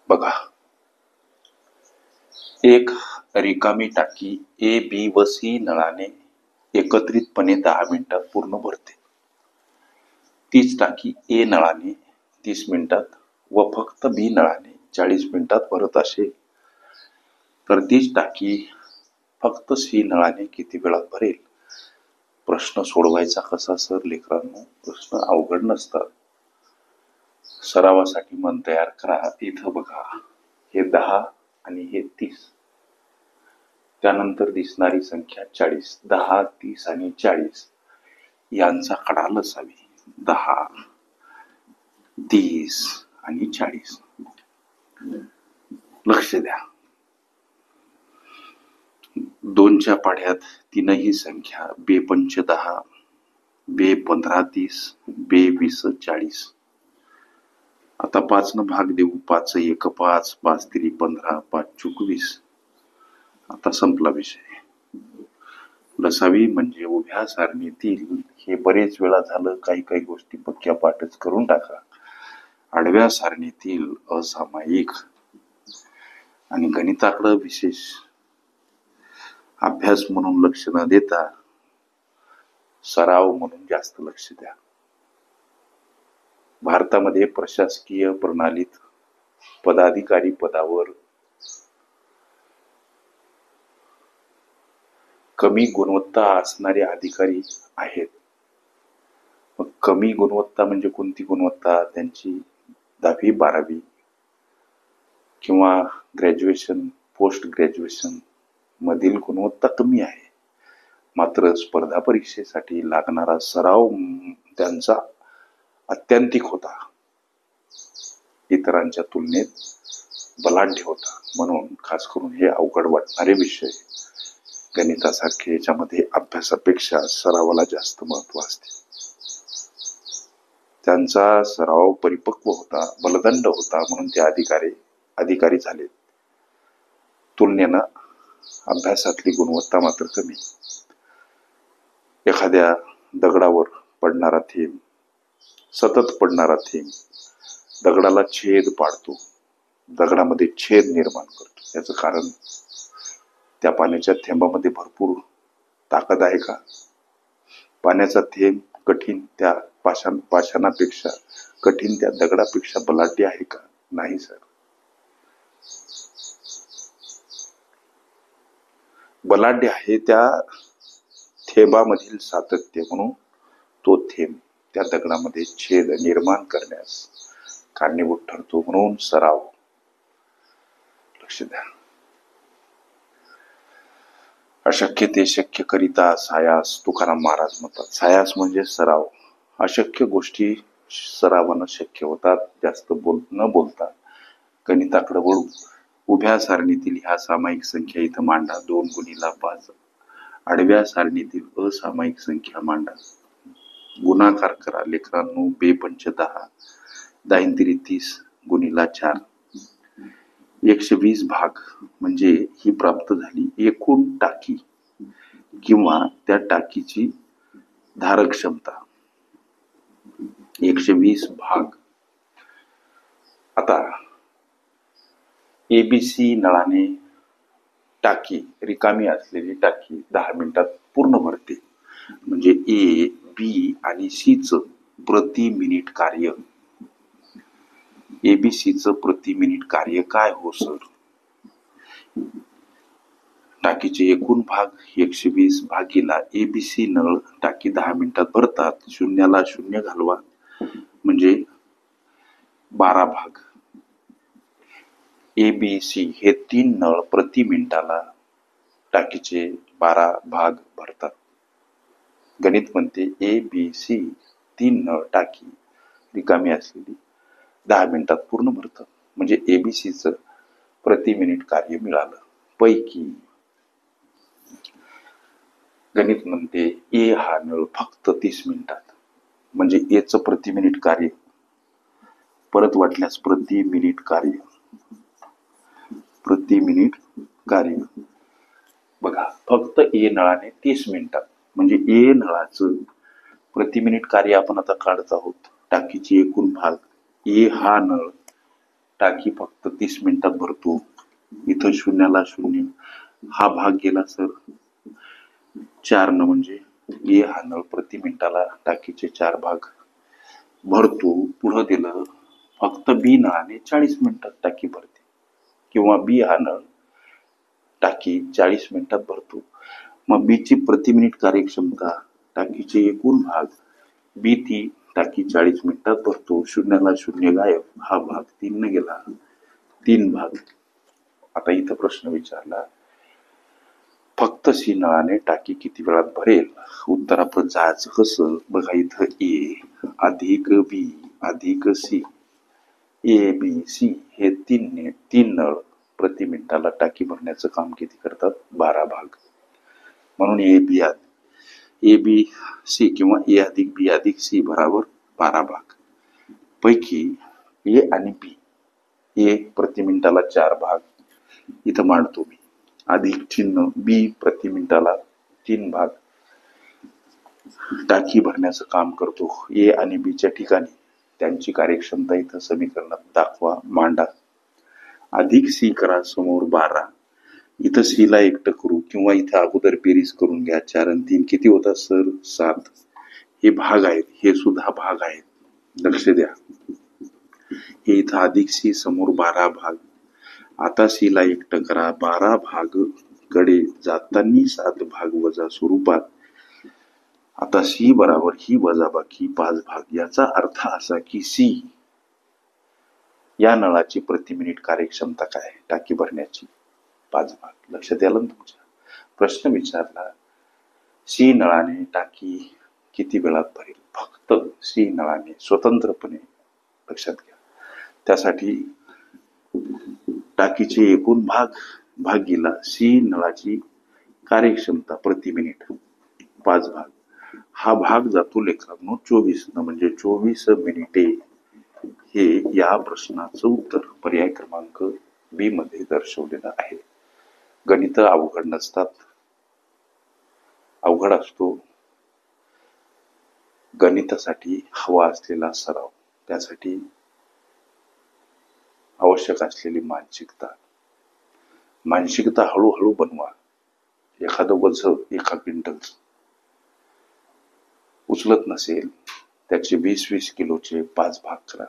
बघा, एक रिकामी टाकी ए, बी व सी नळाने एकत्रितपणे 10 मिनिटात पूर्ण भरते. तीच टाकी ए नळाने 30 मिनिटात व फक्त बी नळाने 40 मिनिटात भरत असेल तर तीच टाकी फक्त सी नळाने किती वेळात भरेल? प्रश्न सोडवायचा कसा सर लेकरांनो? प्रश्न अवघड नसतात. सरावासाठी मन तयार करा. इथं बघा, हे 10 आणि हे 30. त्यानंतर दिसणारी संख्या 40. 10, 30 आणि 40 यांचा कडाल असावी. 10, 30 आणि 40. लक्ष द्या. 2च्या पाढ्यात तीनही संख्या बे 5 10, बे 15 30, बे 20 40. आता 5 न भाग देऊ. 5 1 5, 5 3 15, 5 चूक 20. आता संपला विषय. लसावी म्हणजे उभ्या सारणीतील, हे बरेच वेळा झालं, काही काही गोष्टी पक्क्या पाठच करून टाका. आडव्या सारणीतील असामायिक आणि गणिताकडे विशेष अभ्यास म्हणून लक्ष न देता सराव म्हणून जास्त लक्ष द्या. भारतामध्ये प्रशासकीय प्रणालीत पदाधिकारी पदावर कमी गुणवत्ता असणारे अधिकारी आहेत. मग कमी गुणवत्ता म्हणजे कोणती गुणवत्ता? त्यांची 10वी 12वी किंवा ग्रॅज्युएशन, पोस्ट ग्रॅज्युएशन मधील गुणवत्ता कमी आहे. मात्र स्पर्धा परीक्षेसाठी लागणारा सराव त्यांचा अत्यंतिक होता, इतरांच्या तुलनेत बलाढ्य होता. म्हणून खास करून हे अवघड वाटणारे विषय गणितासारखे याच्यामध्ये अभ्यासापेक्षा सरावाला जास्त महत्व असते. त्यांचा सराव परिपक्व होता, बलदंड होता, म्हणून ते अधिकारी झाले. तुलनेनं अभ्यासातली गुणवत्ता मात्र कमी. एखाद्या दगडावर पडणारा थेंब, सतत पडणारा थेंब दगडाला छेद पाडतो, दगडामध्ये छेद निर्माण करतो. याचं कारण त्या पाण्याच्या थेंबामध्ये भरपूर ताकद आहे का? पाण्याचा थेंब कठीण त्या पाषाणापेक्षा, कठीण त्या दगडापेक्षा बलाढ्य आहे का? नाही सर. बलाढ्य आहे त्या थेंबामधील सातत्य, म्हणून तो थेंब त्या दगडामध्ये छेद निर्माण करण्यास कारणीभूत ठरतो. म्हणून सराव. लक्ष द्या. अशक्य ते शक्य करिता सायास, तुकाराम महाराज म्हणतात. सायास म्हणजे सराव. अशक्य गोष्टी सरावानं शक्य होतात. जास्त न बोलता गणिताकडे वळू. उभ्या सारणीतील ह्या सामायिक संख्या इथं मांडा. 2 गुणिला 5. आडव्या सारणीतील असामायिक संख्या मांडा. गुणाकार करा लेकरांनो. बे 5 10, 10 3 30 गुणिला 4. 120 भाग म्हणजे ही प्राप्त झाली एकूण टाकी किंवा त्या टाकीची धारक क्षमता. 120 भाग. आता एबीसी नळाने टाकी, रिकामी असलेली टाकी 10 मिनिटात पूर्ण भरते. म्हणजे ए, बी आणि सी च प्रति मिनिट कार्य. एबीसीचं प्रति मिनिट कार्य काय हो सर? टाकीचे एकूण भाग 120 भागीला एबीसी नळ टाकी 10 मिनिटात भरतात. शून्याला शून्य घालवा म्हणजे 12 भाग. एबीसी हे 3 नळ प्रति मिनिटाला टाकीचे 12 भाग भरतात. गणित म्हणते एबीसी 3 नळ टाकी रिकामी असलेली 10 मिनिटात पूर्ण भरतात. म्हणजे एबीसीचं प्रति मिनिट कार्य मिळालं. पैकी गणित म्हणते ए हा नळ फक्त 30 मिनिटात. म्हणजे एचं प्रति मिनिट कार्य, परत वाटल्यास प्रति मिनिट कार्य, प्रति मिनिट कार्य बघा, फक्त ए नळाने 30 मिनिटात. म्हणजे ए नळाचं प्रति मिनिट कार्य आपण आता काढत आहोत. टाकीची एकूण भाग ए हा नळ टाकी फक्त 30 मिनिटात भरतो. इथं शून्याला शून्य, हा भाग गेला सर 4 न, म्हणजे ए हा नळ प्रति मिनिटाला टाकीचे 4 भाग भरतो. पुढं दिलं फक्त बी नळाने 40 मिनिटात टाकी भरते, किंवा बी हा नळ टाकी 40 मिनिटात भरतो. मग बी ची प्रति मिनिट कार्यक्षमता, टाकीचे एकूण भाग, बी ती टाकी 40 मिनिटात भरतो. शून्याला शून्य गायब, हा भाग 3 न गेला, 3 भाग. आता इथं प्रश्न विचारला फक्त सी नळाने टाकी किती वेळात भरेल. उत्तरापर्यंत जायचं कसं बघा. इथं ए अधिक बी अधिक सी, ए बी सी हे तीन नळ प्रति मिनिटाला टाकी भरण्याचं काम किती करतात, 12 भाग. म्हणून ए बी सी किंवा ए अधिक बी अधिक सी बराबर 12 भाग. पैकी ए आणि बी, ए प्रति मिनिटाला 4 भाग इथं मांडतो मी, अधिक चिन्ह, बी प्रति मिनिटाला 3 भाग टाकी भरण्याचं काम करतो. ए आणि बी च्या ठिकाणी त्यांची कार्यक्षमता इथं समीकरणात दाखवा, मांडा. अधिक सी करा समोर 12, इथं सी ला एकटं करू, किंवा इथं अगोदर बेरीज करून घ्या. 4 आणि 3 किती होतात सर, 7. हे भाग आहेत, हे सुद्धा भाग आहेत, लक्ष द्या. हे इथं अधिक सी समोर 12 भाग. आता सी ला एकटं करा, 12 भाग कडे जाताना 7 भाग वजा स्वरूपात. आता सी बराबर ही वजाबाकी 5 भाग. याचा अर्थ असा की सी या नळाची प्रति मिनिट कार्यक्षमता काय, टाकी भरण्याची 5 भाग. लक्षात आलं ना तुमच्या. प्रश्न विचारला सी नळाने टाकी किती वेळात भरेल. फक्त सी नळाने स्वतंत्रपणे, लक्षात घ्या. त्यासाठी टाकीचे एकूण भाग भागीला सी नळाची कार्यक्षमता प्रति मिनिट 5 भाग. हा भाग जातो लेकरांनो 24 न, म्हणजे 24 मिनिटे. हे या प्रश्नाचं उत्तर पर्याय क्रमांक बी मध्ये दर्शवलेलं आहे. गणित अवघड नसतात, अवघड असतो गणितासाठी हवा असलेला सराव. त्यासाठी आवश्यक असलेली मानसिकता हळूहळू बनवा. एखादं वज 1 क्विंटलचं उचलत नसेल, त्याचे 20-20 किलोचे 5 भाग करा.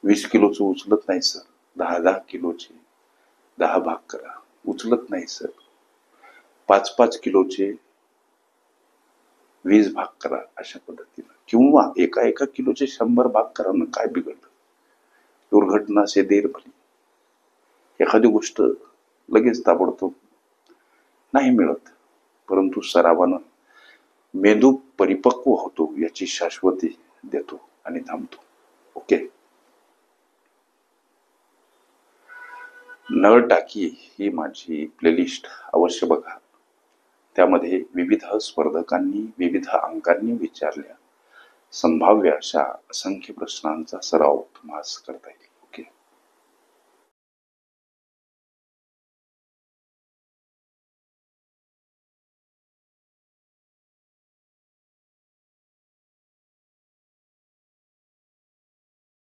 20 किलोचं उचलत नाही सर, 10-10 किलोचे 10 भाग करा. उचलत नाही सर, 5-5 किलोचे 20 भाग करा. अशा पद्धतीनं, किंवा एका किलोचे 100 भाग करा ना, काय बिघडलं. दुर्घटना से देर भली. एखादी गोष्ट लगेच ताबडतोब नाही मिळत, परंतु सरावानं मेंदू परिपक्व होतो, याची शाश्वती देतो आणि थांबतो. ओके. नळ टाकी ही माझी प्लेलिस्ट अवश्य बघा. त्यामध्ये विविध स्पर्धकांनी विविध अंकांनी विचारल्या संभाव्य अशा असंख्य प्रश्नांचा सराव तुम्हाला करता येईल.